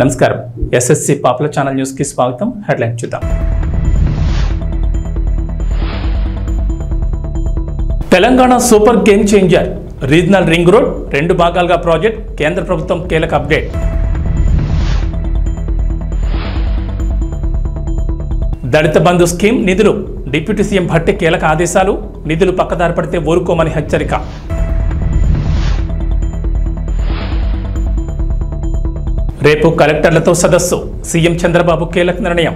నమస్కారం SSC popular channel news కి స్వాగతం. హెడ్లైన్ చూద్దాం. Telangana super game changer regional ring road 2 భాగాలుగా ప్రాజెక్ట్, కేంద్ర ప్రభుత్వం కీలక అప్డేట్. దళిత బంధు స్కీమ్ నిధులు, డిప్యూటీ సీఎం భట్టి కీలక ఆదేశాలు, నిధులు పక్కదారి పడితే ఊరుకోమని హెచ్చరిక. రేపు కలెక్టర్లతో సదస్సు, సీఎం చంద్రబాబు కీలక నిర్ణయం.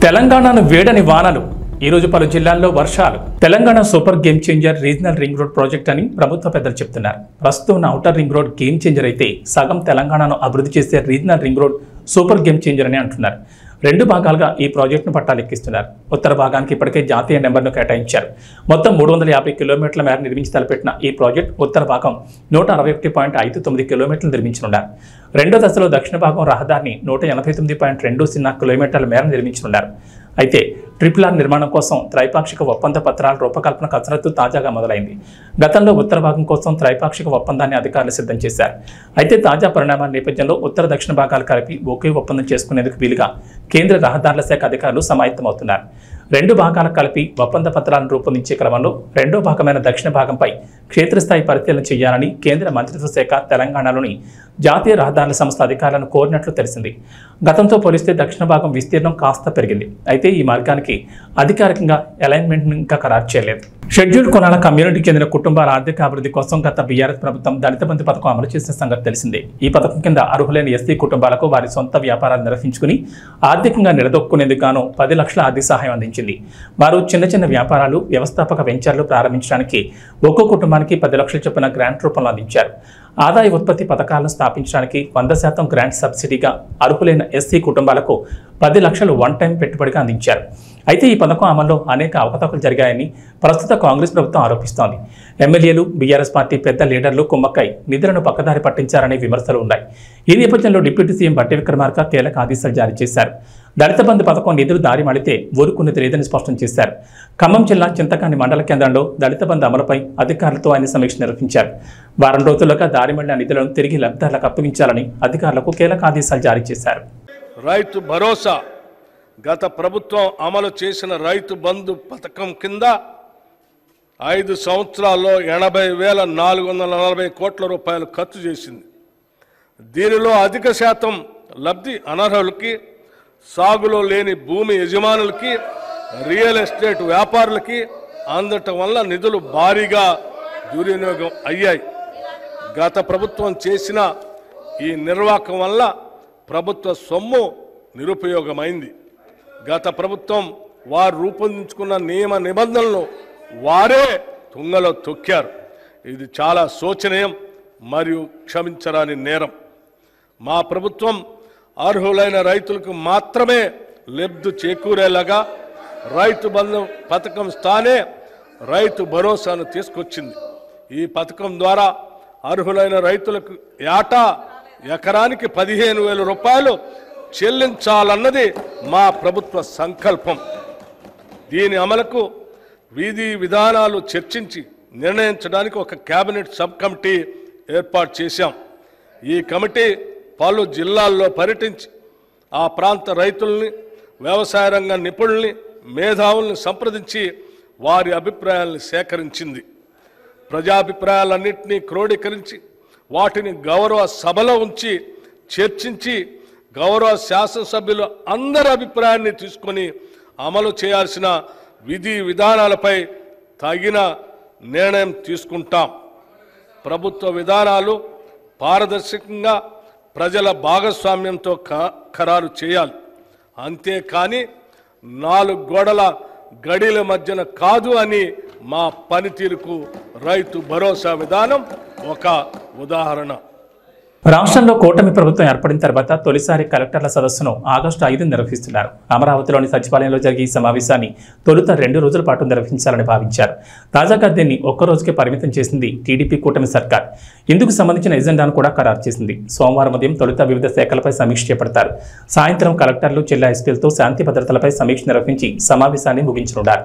తెలంగాణను వేడని వానలు, ఈరోజు పలు జిల్లాల్లో వర్షాలు. Telangana super game changer regional ring road project అని ప్రభుత్వ పెద్దలు చెప్తున్నారు. ప్రస్తుతం ఉన్న outer ring road game changer అయితే సగం తెలంగాణను అభివృద్ధి చేసే regional ring road super game changer అని అంటున్నారు. 2 భాగాలుగా ఈ ప్రాజెక్టును పట్టాలెక్కిస్తున్నారు. ఉత్తర భాగానికి ఇప్పటికే జాతీయ నెంబర్ను కేటాయించారు. మొత్తం 350 కిలోమీటర్ల మేర నిర్మించి తలపెట్టిన ఈ ప్రాజెక్ట్ ఉత్తర భాగం 161.59 కిలోమీటర్లు నిర్మించనున్నారు. రెండో దశలో దక్షిణ భాగం రహదారిని 189.20 కిలోమీటర్ల మేర నిర్మించనున్నారు. అయితే RRR నిర్మాణం కోసం త్రైపాక్షిక ఒప్పంద పత్రాల రూపకల్పన కసరత్తు తాజాగా మొదలైంది. గతంలో ఉత్తర భాగం కోసం త్రైపాక్షిక ఒప్పందాన్ని అధికారులు సిద్ధం చేశారు. అయితే తాజా పరిణామాల నేపథ్యంలో ఉత్తర దక్షిణ భాగాలు కలిపి ఒకే ఒప్పందం చేసుకునేందుకు వీలుగా కేంద్ర రహదారుల శాఖ అధికారులు సమాయత్తమవుతున్నారు. 2 భాగాలకు కలిపి ఒప్పంద పత్రాలను రూపొందించే క్రమంలో రెండో భాగమైన దక్షిణ భాగంపై క్షేత్రస్థాయి పరిశీలన చేయాలని కేంద్ర మంత్రిత్వ శాఖ తెలంగాణలోని జాతీయ రహదారుల సంస్థ అధికారులను కోరినట్లు తెలిసింది. గతంతో పోలిస్తే దక్షిణ భాగం విస్తీర్ణం కాస్త పెరిగింది. అయితే ఈ మార్గానికి అధికారికంగా అలైన్మెంట్ ఇంకా ఖరారు చేయలేదు. షెడ్యూల్డ్ కులాల కమ్యూనిటీకి చెందిన కుటుంబాల ఆర్థిక అభివృద్ధి కోసం గత బీఆర్ఎస్ ప్రభుత్వం దళిత బంధు పథకం అమలు చేసిన సంగతి తెలిసిందే. ఈ పథకం కింద అర్హులైన ఎస్సీ కుటుంబాలకు వారి సొంత వ్యాపారాలు నిర్వహించుకుని ఆర్థికంగా నిలదొక్కునేందుకు గాను 10 లక్షల ఆర్థిక సహాయం అందించింది. వారు చిన్న వ్యాపారాలు, వ్యవస్థాపక వెంచర్లు ప్రారంభించడానికి ఒక్కో కుటుంబానికి 10 లక్షల చొప్పున గ్రాంట్ రూపంలో అందించారు. ఆదాయ ఉత్పత్తి పథకాలను స్థాపించడానికి 100% గ్రాంట్ సబ్సిడీగా అర్హులైన ఎస్సీ కుటుంబాలకు 10 లక్షలు వన్ టైం పెట్టుబడిగా అందించారు. అయితే ఈ పథకం అమల్లో అనేక అవకతవకలు జరిగాయని ప్రస్తుత కాంగ్రెస్ ప్రభుత్వం ఆరోపిస్తోంది. ఎమ్మెల్యేలు, బీఆర్ఎస్ పార్టీ పెద్ద లీడర్లు కుమ్మక్కై నిధులను పక్కదారి పట్టించారనే విమర్శలు ఉన్నాయి. ఈ నేపథ్యంలో డిప్యూటీ సీఎం భట్టి విక్రమార్క కీలక ఆదేశాలు జారీ చేశారు. దళిత బంధు పథకం నిధులు దారి మళ్లితే ఊరుకునేది లేదని స్పష్టం చేశారు. ఖమ్మం జిల్లా చింతకాని మండల కేంద్రంలో దళిత బంధు అమలుపై అధికారులతో ఆయన సమీక్ష నిర్వహించారు. వారం రోజులుగా దారి మళ్లిన నిధులను తిరిగి లబ్ధిదారులకు అప్పగించాలని అధికారులకు కీలక ఆదేశాలు జారీ చేశారు. రైతు భరోసా గత ప్రభుత్వం అమలు చేసిన రైతు బంధు పథకం కింద 5 సంవత్సరాల్లో 80,440 కోట్ల రూపాయలు ఖర్చు చేసింది. దీనిలో అధిక శాతం లబ్ధి అనర్హులకి, సాగులో లేని భూమి యజమానులకి, రియల్ ఎస్టేట్ వ్యాపారులకి అందటం వల్ల నిధులు భారీగా దుర్వినియోగం అయ్యాయి. గత ప్రభుత్వం చేసిన ఈ నిర్వాహకం వల్ల ప్రభుత్వ సొమ్ము నిరుపయోగమైంది. గత ప్రభుత్వం వారు రూపొందించుకున్న నియమ నిబంధనలను వారే తుంగలో తొక్కారు. ఇది చాలా శోచనీయం మరియు క్షమించరాని నేరం. మా ప్రభుత్వం అర్హులైన రైతులకు మాత్రమే లబ్ధి చేకూరేలాగా రైతు బంధు పథకం స్థానే రైతు భరోసాను తీసుకొచ్చింది. ఈ పథకం ద్వారా అర్హులైన రైతులకు ఏటా ఎకరానికి 15,000 రూపాయలు చెల్లించాలన్నది మా ప్రభుత్వ సంకల్పం. దీని అమలుకు విధి విధానాలు చర్చించి నిర్ణయించడానికి ఒక కేబినెట్ సబ్ కమిటీ ఏర్పాటు చేశాం. ఈ కమిటీ పలు జిల్లాల్లో పర్యటించి ఆ ప్రాంత రైతుల్ని, వ్యవసాయ రంగ నిపుణుల్ని, మేధావుల్ని సంప్రదించి వారి అభిప్రాయాలను సేకరించింది. ప్రజాభిప్రాయాలన్నింటినీ క్రోడీకరించి వాటిని గౌరవ సభలో ఉంచి చర్చించి గౌరవ శాసనసభ్యులు అందరి అభిప్రాయాన్ని తీసుకొని అమలు చేయాల్సిన విధి విధానాలపై తగిన నిర్ణయం తీసుకుంటాం. ప్రభుత్వ విధానాలు పారదర్శకంగా ప్రజల భాగస్వామ్యంతో ఖరారు చేయాలి. అంతేకాని 4 గోడల గడిల మధ్యన కాదు అని మా పనితీరుకు రైతు భరోసా విధానం ఒక ఉదాహరణ. రాష్ట్రంలో కూటమి ప్రభుత్వం ఏర్పడిన తర్వాత తొలిసారి కలెక్టర్ల సదస్సును ఆగస్టు 5 నిర్వహిస్తున్నారు. అమరావతిలోని సచివాలయంలో జరిగే ఈ సమావేశాన్ని తొలుత 2 రోజుల పాటు నిర్వహించాలని భావించారు. తాజాగా దీన్ని ఒక్క రోజుకే పరిమితం చేసింది టీడీపీ కూటమి సర్కార్. ఇందుకు సంబంధించిన ఎజెండాను కూడా ఖరారు చేసింది. సోమవారం ఉదయం తొలుత వివిధ శాఖలపై సమీక్ష చేపడతారు. సాయంత్రం కలెక్టర్లు, జిల్లా ఎస్పీలతో శాంతి భద్రతలపై సమీక్ష నిర్వహించి సమావేశాన్ని ముగించనున్నారు.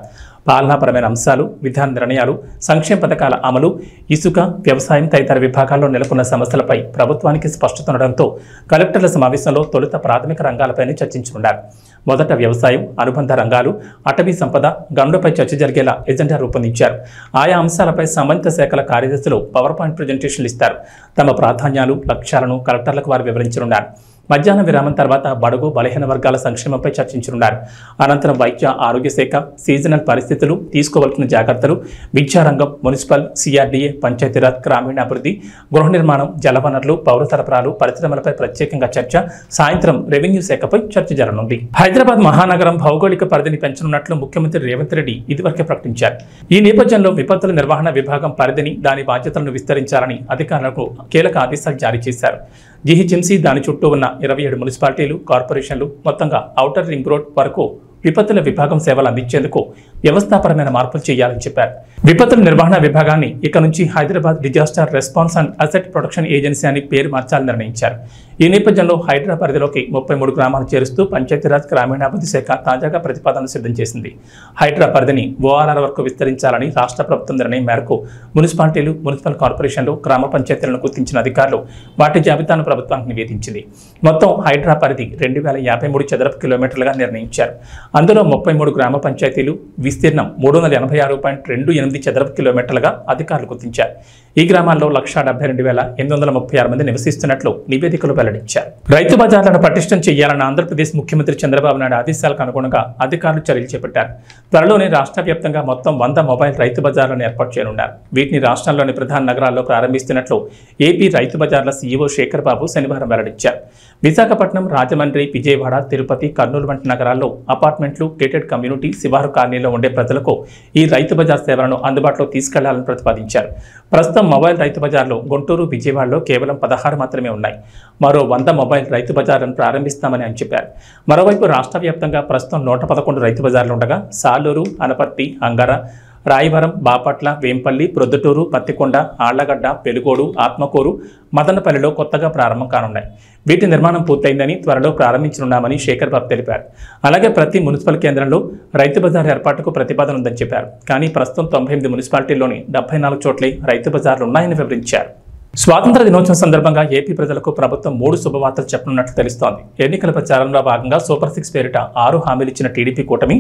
పాలనాపరమైన అంశాలు, విధాన నిర్ణయాలు, సంక్షేమ పథకాల అమలు, ఇసుక, వ్యవసాయం తదితర విభాగాల్లో నెలకొన్న సమస్యలపై ప్రభుత్వానికి స్పష్టత ఉండడంతో కలెక్టర్ల సమావేశంలో తొలుత ప్రాథమిక రంగాలపైనే చర్చించనున్నారు. మొదట వ్యవసాయం, అనుబంధ రంగాలు, అటవీ సంపద, గనులపై చర్చ జరిగేలా ఎజెండా రూపొందించారు. ఆయా అంశాలపై సంబంధిత శాఖల కార్యదర్శులు పవర్ పాయింట్ ప్రజెంటేషన్లు ఇస్తారు. తమ ప్రాధాన్యాలు, లక్ష్యాలను కలెక్టర్లకు వారు వివరించనున్నారు. మధ్యాహ్న విరామం తర్వాత బడుగు బలహీన వర్గాల సంక్షేమంపై చర్చించనున్నారు. అనంతరం వైద్య ఆరోగ్య శాఖ, సీజనల్ పరిస్థితులు, తీసుకోవాల్సిన జాగ్రత్తలు, విద్యారంగం, మున్సిపల్, సిఆర్డీఏ, పంచాయతీరాజ్, గ్రామీణాభివృద్ధి, గృహ నిర్మాణం, జలవనరులు, పౌర సరఫరాలు, పరిశ్రమలపై ప్రత్యేకంగా చర్చ. సాయంత్రం రెవెన్యూ శాఖపై చర్చ జరగనుంది. హైదరాబాద్ మహానగరం భౌగోళిక పరిధిని పెంచనున్నట్లు ముఖ్యమంత్రి రేవంత్ రెడ్డి ఇదివరకే ప్రకటించారు. ఈ నేపథ్యంలో విపత్తుల నిర్వహణ విభాగం పరిధిని, దాని బాధ్యతలను విస్తరించాలని అధికారులకు కీలక ఆదేశాలు జారీ చేశారు. జీహెచ్ఎంసీ, దాని చుట్టూ ఉన్న 27 మున్సిపాలిటీలు, కార్పొరేషన్లు మొత్తంగా ఔటర్ రింగ్ రోడ్ వరకు విపత్తుల విభాగం సేవలు అందించేందుకు వ్యవస్థాపరమైన మార్పులు చేయాలని చెప్పారు. విపత్తుల నిర్వహణ విభాగాన్ని ఇక నుంచి Hyderabad disaster response and asset protection agency అని పేరు మార్చాలని నిర్ణయించారు. ఈ నేపథ్యంలో హైదరాబాద్ పరిధిలోకి 33 గ్రామాలు చేరుస్తూ పంచాయతీరాజ్, గ్రామీణాభివృద్ధి శాఖ తాజాగా ప్రతిపాదనలు సిద్ధం చేసింది. హైదరాబాద్ పరిధిని ఓఆర్ఆర్ వరకు విస్తరించాలని రాష్ట్ర ప్రభుత్వం నిర్ణయం మేరకు మున్సిపాలిటీలు, మున్సిపల్ కార్పొరేషన్లు, గ్రామ పంచాయతీలను గుర్తించిన అధికారులు వాటి జాబితాను ప్రభుత్వానికి నివేదించింది. మొత్తం హైదరాబాద్ పరిధి 2053 చదరపు కిలోమీటర్లుగా నిర్ణయించారు. అందులో 33 గ్రామ పంచాయతీలు, విస్తీర్ణం 386.28 చదరపు కిలోమీటర్లుగా అధికారులు గుర్తించారు. ఈ గ్రామాల్లో 172,836 మంది నివసిస్తున్నట్లు నివేదికలు వెల్లడించారు. రైతు బజార్లను పటిష్టం చేయాలన్న ఆంధ్రప్రదేశ్ ముఖ్యమంత్రి చంద్రబాబు నాయుడు ఆదేశాలకు అనుగుణంగా అధికారులు చర్యలు చేపట్టారు. త్వరలోనే రాష్ట్ర వ్యాప్తంగా మొత్తం 100 మొబైల్ రైతు బజార్లను ఏర్పాటు చేయనున్నారు. వీటిని రాష్ట్రంలోని ప్రధాన నగరాల్లో ప్రారంభిస్తున్నట్లు ఏపీ రైతు బజార్ల సీఈఓ శేఖర్ బాబు శనివారం వెల్లడించారు. విశాఖపట్నం, రాజమండ్రి, విజయవాడ, తిరుపతి, కర్నూలు వంటి నగరాల్లో అపార్ట్మెంట్లు, గేటెడ్ కమ్యూనిటీ, శివారు కాలనీలో ఉండే ప్రజలకు ఈ రైతు బజార్ సేవలను అందుబాటులో తీసుకెళ్లాలని ప్రతిపాదించారు. ప్రస్తుతం మొబైల్ రైతు బజార్లు గుంటూరు, విజయవాడలో కేవలం 16 మాత్రమే ఉన్నాయి. మరో 100 మొబైల్ రైతు బజార్లను ప్రారంభిస్తామని ఆయన చెప్పారు. మరోవైపు రాష్ట్ర వ్యాప్తంగా ప్రస్తుతం 111 రైతు బజార్లు ఉండగా సాలూరు, అనపర్తి, అంగర, రాయవరం, బాపట్ల, వేంపల్లి, ప్రొద్దుటూరు, పత్తికొండ, ఆళ్లగడ్డ, పెలుగోడు, ఆత్మకూరు, మదనపల్లిలో కొత్తగా ప్రారంభం కానున్నాయి. వీటి నిర్మాణం పూర్తయిందని, త్వరలో ప్రారంభించనున్నామని శేఖర్ బాబు తెలిపారు. అలాగే ప్రతి మున్సిపల్ కేంద్రంలో రైతు బజార్ ఏర్పాటుకు ప్రతిపాదన ఉందని చెప్పారు. కానీ ప్రస్తుతం 98 మున్సిపాలిటీల్లోని 74 చోట్లే రైతు బజార్లు ఉన్నాయని వివరించారు. స్వాతంత్ర దినోత్సవం సందర్భంగా ఏపీ ప్రజలకు ప్రభుత్వం 3 శుభవార్తలు చెప్పనున్నట్లు తెలుస్తోంది. ఎన్నికల ప్రచారంలో భాగంగా సూపర్ 6 పేరిట 6 హామీలు ఇచ్చిన టీడీపీ కూటమి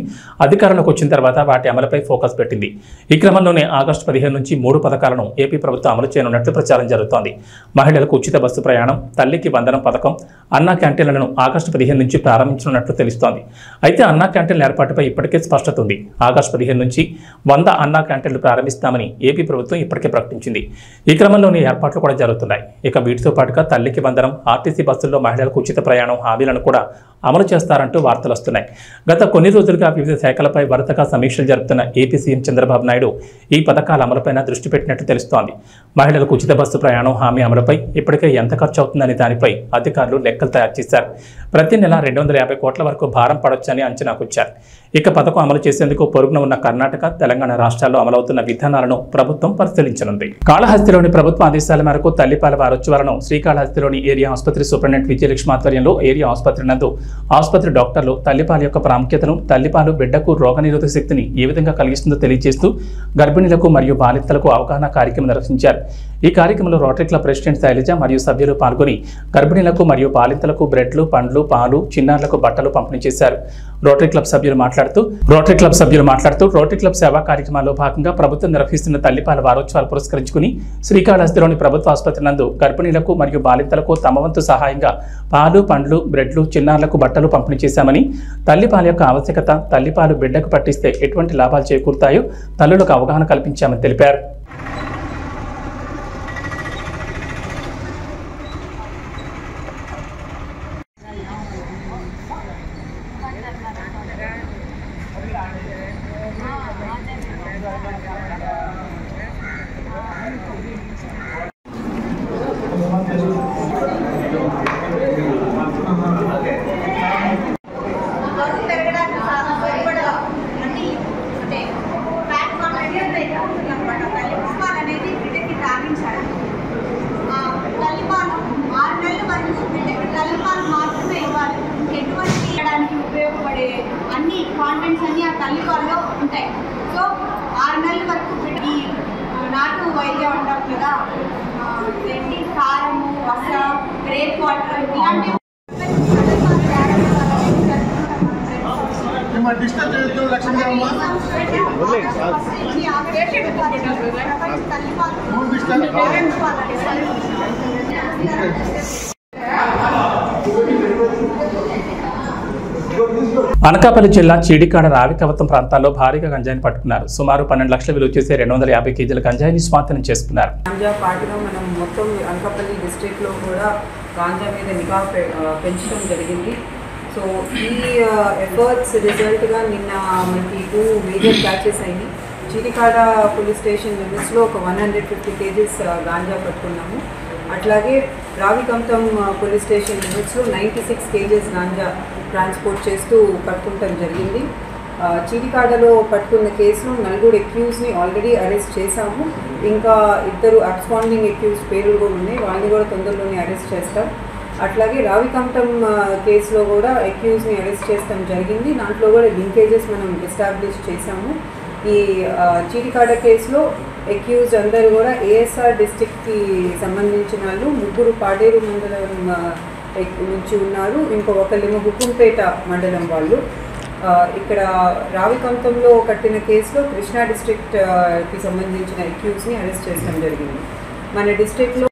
అధికారంలోకి వచ్చిన తర్వాత వాటి అమలుపై ఫోకస్ పెట్టింది. ఈ క్రమంలోనే ఆగస్టు 15 నుంచి 3 పథకాలను ఏపీ ప్రభుత్వం అమలు చేయనున్నట్లు ప్రచారం జరుగుతోంది. మహిళలకు ఉచిత బస్సు ప్రయాణం, తల్లికి వందనం పథకం, అన్నా క్యాంటీన్లను ఆగస్టు 15 నుంచి ప్రారంభించనున్నట్లు తెలుస్తోంది. అయితే అన్నా క్యాంటీన్ల ఏర్పాటుపై ఇప్పటికే స్పష్టత ఉంది. ఆగస్టు 15 నుంచి 100 అన్నా క్యాంటీన్లు ప్రారంభిస్తామని ఏపీ ప్రభుత్వం ఇప్పటికే ప్రకటించింది. ఈ క్రమంలోనే ఏర్పాట్లు కూడా జరుగుతున్నాయి. ఇక వీటితో పాటుగా తల్లికి వందనం, ఆర్టీసీ బస్సుల్లో మహిళలకు ఉచిత ప్రయాణం హామీలను కూడా అమలు చేస్తారంటూ వార్తలు వస్తున్నాయి. గత కొన్ని రోజులుగా వివిధ శాఖలపై వరుసగా సమీక్షలు జరుపుతున్న ఏపీ సీఎం చంద్రబాబు నాయుడు ఈ పథకాల అమలుపైన దృష్టి పెట్టినట్టు తెలుస్తోంది. మహిళలకు ఉచిత బస్సు ప్రయాణం హామీ అమలుపై ఇప్పటికే ఎంత ఖర్చు అవుతుందని దానిపై అధికారులు లెక్కలు తయారు చేశారు. ప్రతి నెల 250 కోట్ల వరకు భారం పడొచ్చని అంచనాకొచ్చారు. ఇక పథకం అమలు చేసేందుకు పొరుగున ఉన్న కర్ణాటక, తెలంగాణ రాష్ట్రాల్లో అమలవుతున్న విధానాలను ప్రభుత్వం పరిశీలించనుంది. కాళహస్తిలోని ప్రభుత్వ ఆదేశాల మేరకు తల్లిపాల వారోత్సవాలను శ్రీకాళహస్తిలోని ఏరియా ఆసుపత్రి సూపరింటెండెంట్ విజయలక్ష్మి ఆధ్వర్యంలో ఏరియా ఆసుపత్రి నందు ఆసుపత్రి డాక్టర్లు తల్లిపాల యొక్క ప్రాముఖ్యతను, తల్లిపాలు బిడ్డకు రోగనిరోధక శక్తిని ఏ విధంగా కలిగిస్తుందో తెలియజేస్తూ గర్భిణులకు మరియు బాలింతలకు అవగాహన కార్యక్రమం నిర్వహించారు. ఈ కార్యక్రమంలో రోటరీ క్లబ్ ప్రెసిడెంట్ శైలజ మరియు సభ్యులు పాల్గొని గర్భిణులకు మరియు బాలింతలకు బ్రెడ్లు, పండ్లు, పాలు, చిన్నారులకు బట్టలు పంపిణీ చేశారు. రోటరీ క్లబ్ సభ్యులు మాట్లాడుతూ రోటరీ క్లబ్ సేవా కార్యక్రమాల్లో భాగంగా ప్రభుత్వం నిర్వహిస్తున్న తల్లిపాల వారోత్సవాలు పురస్కరించుకుని శ్రీకాళహస్తిలోని ప్రభుత్వ ఆసుపత్రి నందు గర్భిణులకు మరియు బాలింతలకు తమ వంతు సహాయంగా పాలు, పండ్లు, బ్రెడ్లు, చిన్నారులకు బట్టలు పంపిణీ చేశామని, తల్లిపాల యొక్క ఆవశ్యకత, తల్లిపాలు బిడ్డకు పట్టిస్తే ఎటువంటి లాభాలు చేకూరుతాయో తల్లులకు అవగాహన కల్పించామని తెలిపారు. ఉపయోగపడే అన్ని కాంటెంట్స్ అన్ని ఆ తల్లిపాలలో ఉంటాయి. సో 6 నెలల వరకు ఈ నాటు వైద్యం అంటాం కదా, కారము, వస, రేప్ వాటర్ ఇలాంటి అనకాపల్లి జిల్లా చీడికాడ రావికవతం ప్రాంతాల్లో భారీగా గంజాయిని పట్టుకున్నారు. సుమారు 12 లక్షల విలువ చేసే 250 కేజీల గంజాయిని స్వాధీనం చేసుకున్నారు. గాంజా పార్టీలో మనం మొత్తం అనకాపల్లి డిస్ట్రిక్ట్లో కూడా గాంజా మీద నిఘా పెంచడం జరిగింది. సో ఈ ఎఫర్ట్స్ రిజల్ట్గా నిన్న మనకి 2 మేజర్ క్యాచెస్ అయింది. చీడికాడ పోలీస్ స్టేషన్ లిమిట్స్లో ఒక 150 కేజీస్ గాంజా పట్టుకున్నాము. అట్లాగే రావికంతం పోలీస్ స్టేషన్ లిమిట్స్లో 96 కేజీస్ గాంజా ట్రాన్స్పోర్ట్ చేస్తూ పట్టుకుంటం జరిగింది. చీడికాడలో పట్టుకున్న కేసులో 4 అక్యూజ్ని ఆల్రెడీ అరెస్ట్ చేశాము. ఇంకా 2 అబ్స్కాండింగ్ అక్యూజ్ పేర్లు కూడా ఉన్నాయి, వాళ్ళని కూడా తొందరలోనే అరెస్ట్ చేస్తాం. అట్లాగే రావికంఠం కేసులో కూడా అక్యూజ్ని అరెస్ట్ చేస్తాం జరిగింది. దాంట్లో కూడా లింకేజెస్ మనం ఎస్టాబ్లిష్ చేశాము. ఈ చీడికాడ కేసులో అక్యూజ్ అందరూ కూడా ఏఎస్ఆర్ డిస్ట్రిక్ట్కి సంబంధించిన వాళ్ళు, 3 పాడేరు మండలం నుంచి ఉన్నారు, ఒకళ్ళేమో హుకుంపేట మండలం వాళ్ళు. ఇక్కడ రావికంఠంలో కట్టిన కేసులో కృష్ణా డిస్ట్రిక్ట్కి సంబంధించిన అక్యూజ్ని అరెస్ట్ చేయడం జరిగింది. మన డిస్ట్రిక్ట్లో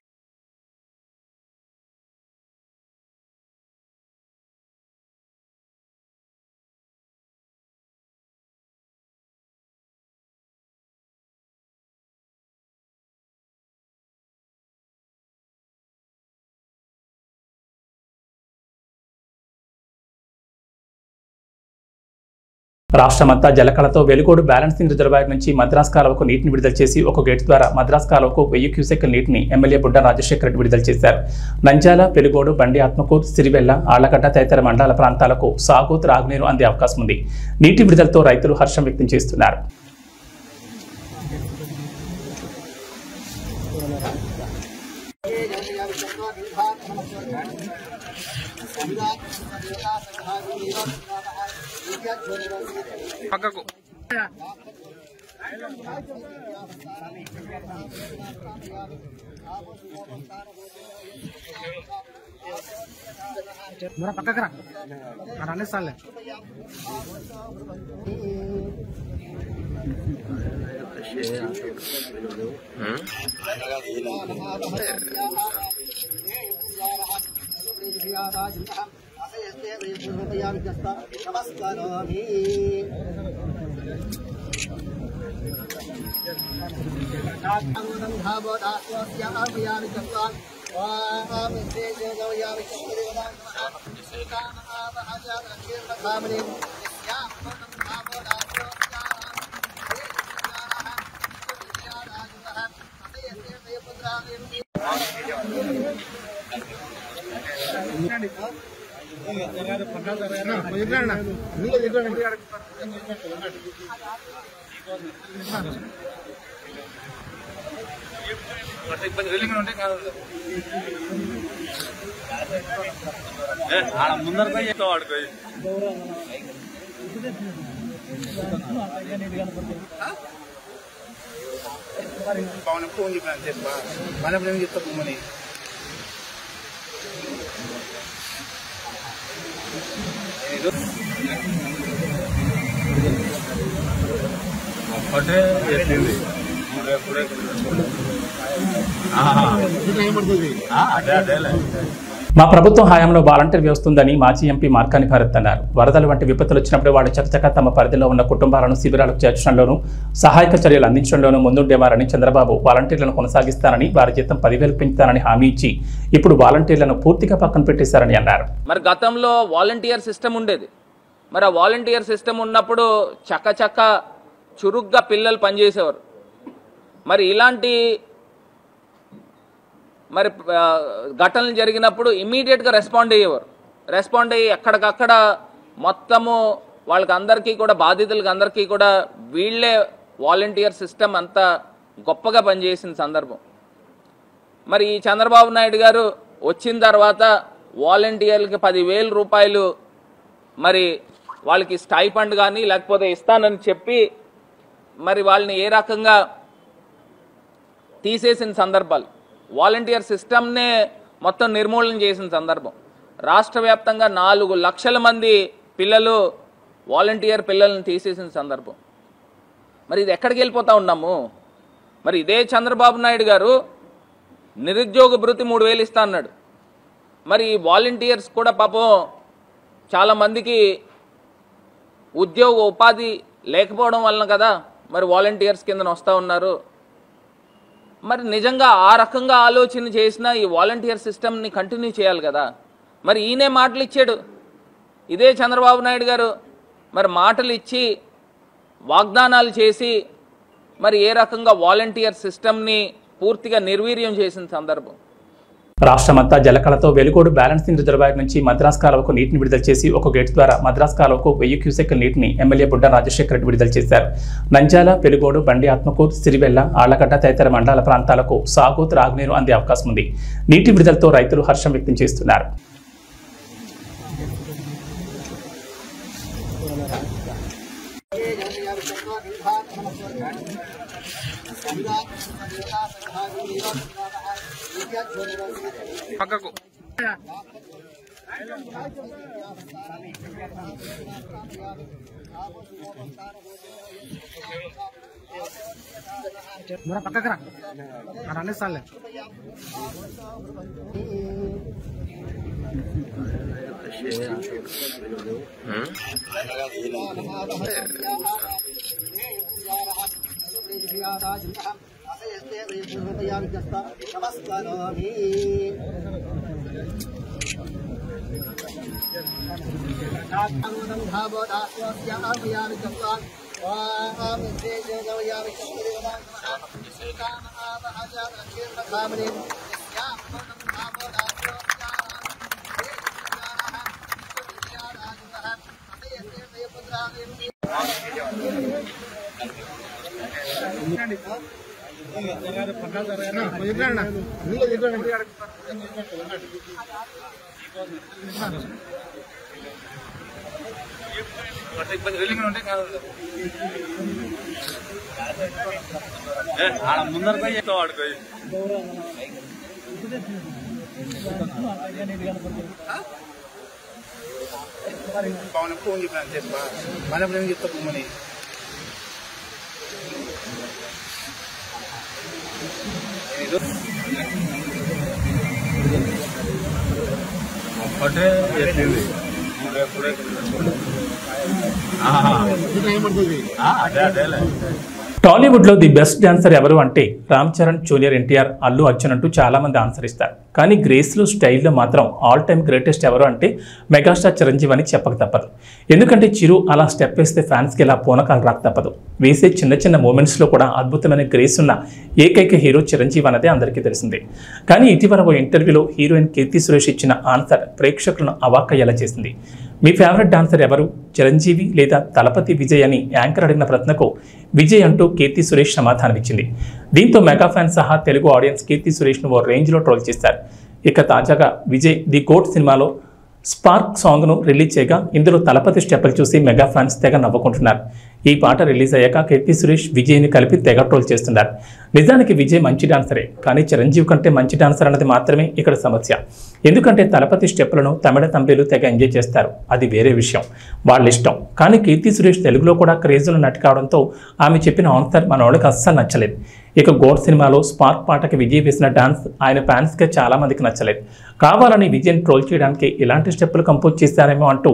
రాష్ట్రమంతా జలకళతో వెలుగోడు బ్యాలెన్సింగ్ రిజర్వాయర్ నుంచి మద్రాస్ కాలువకు నీటిని విడుదల చేసి ఒక గేటు ద్వారా మద్రాస్ కాలువకు 1000 క్యూసెక్ల నీటిని ఎమ్మెల్యే బుడ్డ రాజశేఖర రెడ్డి విడుదల చేశారు. నంద్యాల, పెలుగోడు, బండి ఆత్మకూరు, సిరివెల్ల, ఆళ్లగడ్డ తదితర మండల ప్రాంతాలకు సాగు, త్రాగునీరు అందే అవకాశం ఉంది. నీటి విడుదలతో రైతులు హర్షం వ్యక్తం చేస్తున్నారు. పక్కకు పక్కకు రా అన్నీ సార్లే ముందర పవన్ ఫోన్ చెప్పా మన చెప్తా పొమ్మని అదే అదేలే మా ప్రభుత్వం హయాంలో వాలంటీర్ వ్యవస్థ ఉందని మాజీ ఎంపీ మార్కాని భారత్ అన్నారు. వరదలు వంటి విపత్తులు వచ్చినప్పుడు వాడు చకచక తమ పరిధిలో ఉన్న కుటుంబాలను శిబిరాలకు చేర్చడంలోనూ సహాయక చర్యలు అందించడంలోనూ ముందుండేవారని చంద్రబాబు వాలంటీర్లను కొనసాగిస్తానని, వారి జీతం 10,000 పెంచుతానని హామీ ఇచ్చి ఇప్పుడు వాలంటీర్లను పూర్తిగా పక్కన పెట్టేశారని అన్నారు. మరి గతంలో వాలంటీర్ సిస్టమ్ ఉండేది. మరి ఆ వాలంటీర్ సిస్టమ్ ఉన్నప్పుడు చకచక చురుగ్గా పిల్లలు పనిచేసేవారు. మరి ఇలాంటి మరి ఘటనలు జరిగినప్పుడు ఇమ్మీడియట్గా రెస్పాండ్ అయ్యేవారు. రెస్పాండ్ అయ్యి ఎక్కడికక్కడ మొత్తము వాళ్ళకి అందరికీ కూడా, బాధితులకి అందరికీ కూడా వీళ్లే వాలంటీర్ సిస్టమ్ అంతా గొప్పగా పనిచేసిన సందర్భం. మరి ఈ చంద్రబాబు నాయుడు గారు వచ్చిన తర్వాత వాలంటీర్లకి 10,000 రూపాయలు మరి వాళ్ళకి స్టైఫండ్ కానీ లేకపోతే ఇస్తానని చెప్పి మరి వాళ్ళని ఏ రకంగా తీసేసిన సందర్భాలు, వాలంటీర్ సిస్టమ్నే మొత్తం నిర్మూలన చేసిన సందర్భం. రాష్ట్ర వ్యాప్తంగా 4 లక్షల మంది పిల్లలు వాలంటీర్ పిల్లల్ని తీసేసిన సందర్భం. మరి ఇది ఎక్కడికి వెళ్ళిపోతా ఉన్నాము? మరి ఇదే చంద్రబాబు నాయుడు గారు నిరుద్యోగ భృతి 3000 ఇస్తా అన్నాడు. మరి వాలంటీర్స్ కూడా పాపం చాలామందికి ఉద్యోగ ఉపాధి లేకపోవడం వలన కదా మరి వాలంటీర్స్ కింద వస్తూ ఉన్నారు. మరి నిజంగా ఆ రకంగా ఆలోచన చేసిన ఈ వాలంటీర్ సిస్టమ్ని కంటిన్యూ చేయాలి కదా. మరి ఈయనే మాటలు ఇచ్చాడు, ఇదే చంద్రబాబు నాయుడు గారు మరి మాటలు ఇచ్చి వాగ్దానాలు చేసి మరి ఏ రకంగా వాలంటీర్ సిస్టమ్ని పూర్తిగా నిర్వీర్యం చేసిన సందర్భం. రాష్ట్రమంతా జలకళతో వెలుగోడు బ్యాలెన్సింగ్ రిజర్వాయర్ నుంచి మద్రాస్ కాలువకు నీటిని విడుదల చేసి ఒక గేటు ద్వారా మద్రాస్ కాలువకు 1000 క్యూసెక్ల నీటిని ఎమ్మెల్యే బుడ్డ రాజశేఖర రెడ్డి విడుదల చేశారు. నంద్యాల, వెలుగోడు, బండి ఆత్మకూరు, సిరివెల్ల, ఆళ్లగడ్డ తదితర మండల ప్రాంతాలకు సాగు, త్రాగునీరు అందే అవకాశం ఉంది. నీటి విడుదలతో రైతులు హర్షం వ్యక్తం చేస్తున్నారు. పక్కకు పక్కకు రా అన్ని సార్లే ముందర చెప్తావాడుకో పవన్ ఫోన్ చెప్పాను చెప్పా మన ప్రేమ చెప్తా పొమ్మని చెప్పింది టాలీవుడ్ లో ది బెస్ట్ డాన్సర్ ఎవరు అంటే రామ్ చరణ్, జూనియర్ ఎన్టీఆర్, అల్లు అర్జున్ అంటూ చాలా మంది ఆన్సర్ ఇస్తారు. కానీ గ్రేస్లో స్టైల్లో మాత్రం ఆల్ టైమ్ గ్రేటెస్ట్ ఎవరు అంటే మెగాస్టార్ చిరంజీవి అని చెప్పక తప్పదు. ఎందుకంటే చిరు అలా స్టెప్ వేస్తే ఫ్యాన్స్కి ఇలా పూనకాలు రాక తప్పదు. వేసే చిన్న చిన్న మూమెంట్స్లో కూడా అద్భుతమైన గ్రేస్ ఉన్న ఏకైక హీరో చిరంజీవి అనేది అందరికీ తెలిసిందే. కానీ ఇటీవల ఓ ఇంటర్వ్యూలో హీరోయిన్ కీర్తి సురేష్ ఇచ్చిన ఆన్సర్ ప్రేక్షకులను అవాక్కయ్యేలా చేసింది. మీ ఫేవరెట్ డాన్సర్ ఎవరు, చిరంజీవి లేదా తలపతి విజయ్ అని యాంకర్ అడిగిన ప్రశ్నకు విజయ్ అంటూ కీర్తి సురేష్ సమాధానమిచ్చింది. దీంతో మెగా ఫ్యాన్స్ సహా తెలుగు ఆడియన్స్ కీర్తి సురేష్ను ఓ రేంజ్లో ట్రోల్ చేశారు. ఇక తాజాగా విజయ్ ది గోట్ సినిమాలో స్పార్క్ సాంగ్ను రిలీజ్ చేయగా ఇందులో తలపతి స్టెప్పులు చూసి మెగా ఫ్యాన్స్ తెగ నవ్వుకుంటున్నారు. ఈ పాట రిలీజ్ అయ్యాక కీర్తి సురేష్ విజయ్ని కలిపి తెగ ట్రోల్ చేస్తున్నారు. నిజానికి విజయ్ మంచి డాన్సరే, కానీ చిరంజీవి కంటే మంచి డాన్సర్ అన్నది మాత్రమే ఇక్కడ సమస్య. ఎందుకంటే తలపతి స్టెప్పులను తమిళ తంబేలు తెగ ఎంజాయ్ చేస్తారు, అది వేరే విషయం, వాళ్ళ ఇష్టం. కానీ కీర్తి సురేష్ తెలుగులో కూడా క్రేజులు నటి కావడంతో ఆమె చెప్పిన ఆన్సర్ మన వాళ్ళకి అస్సలు నచ్చలేదు. ఇక గోడ్ సినిమాలో స్పార్క్ పాటకి విజయ్ వేసిన డాన్స్ ఆయన ఫ్యాన్స్కే చాలా మందికి నచ్చలేదు. కావాలని విజయ్ని ట్రోల్ చేయడానికి ఇలాంటి స్టెప్పులు కంపోజ్ చేశారేమో అంటూ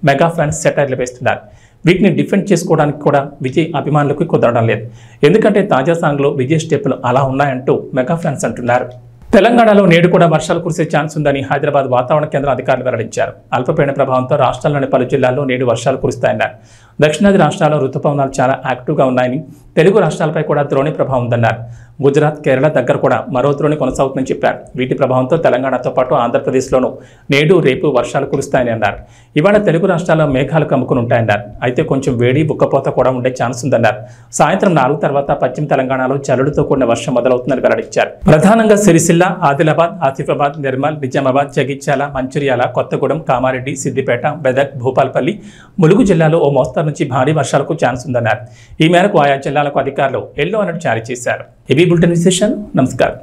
మెగా ఫ్యాన్స్ సెటైర్లు వేస్తున్నారు. వీటిని డిఫెండ్ చేసుకోవడానికి కూడా విజయ్ అభిమానులకు కుదరడం లేదు. ఎందుకంటే తాజా సాంగ్లో విజయ్ స్టెప్పులు అలా ఉన్నాయంటూ మెగా ఫ్యాన్స్ అంటున్నారు. తెలంగాణలో నేడు కూడా వర్షాలు కురిసే ఛాన్స్ ఉందని హైదరాబాద్ వాతావరణ కేంద్రం అధికారులు వెల్లడించారు. అల్పపీడన ప్రభావంతో రాష్ట్రంలోని పలు జిల్లాల్లో నేడు వర్షాలు కురుస్తాయన్నారు. దక్షిణాది రాష్ట్రాల్లో రుతుపవనాలు చాలా యాక్టివ్గా ఉన్నాయని, తెలుగు రాష్ట్రాలపై కూడా ద్రోణి ప్రభావం ఉందన్నారు. గుజరాత్, కేరళ దగ్గర కూడా మరో ద్రోణి కొనసాగుతుందని చెప్పారు. వీటి ప్రభావంతో తెలంగాణతో పాటు ఆంధ్రప్రదేశ్లోనూ నేడు రేపు వర్షాలు కురుస్తాయని అన్నారు. ఇవాళ తెలుగు రాష్ట్రాల్లో మేఘాలు కమ్ముకుని ఉంటాయన్నారు. అయితే కొంచెం వేడి, బుక్కపోత కూడా ఉండే ఛాన్స్ ఉందన్నారు. సాయంత్రం 4 తర్వాత పశ్చిమ తెలంగాణలో జల్లులతో కూడిన వర్షం మొదలవుతుందని వెల్లడించారు. ప్రధానంగా సిరిసిల్ల, ఆదిలాబాద్, ఆసిఫాబాద్, నిర్మల్, నిజామాబాద్, జగిత్యాల, మంచిర్యాల, కొత్తగూడెం, కామారెడ్డి, సిద్దిపేట, మెదక్, భూపాలపల్లి, ములుగు జిల్లాలో ఓ మోస్తరు నుంచి భారీ వర్షాలకు ఛాన్స్ ఉందన్నారు. ఈ మేరకు ఆయా జిల్లాలకు అధికారులు ఎల్లో అలర్ట్ జారీ చేశారు. ఏబీ బులెటిన్ విశేషాలు. నమస్కారం.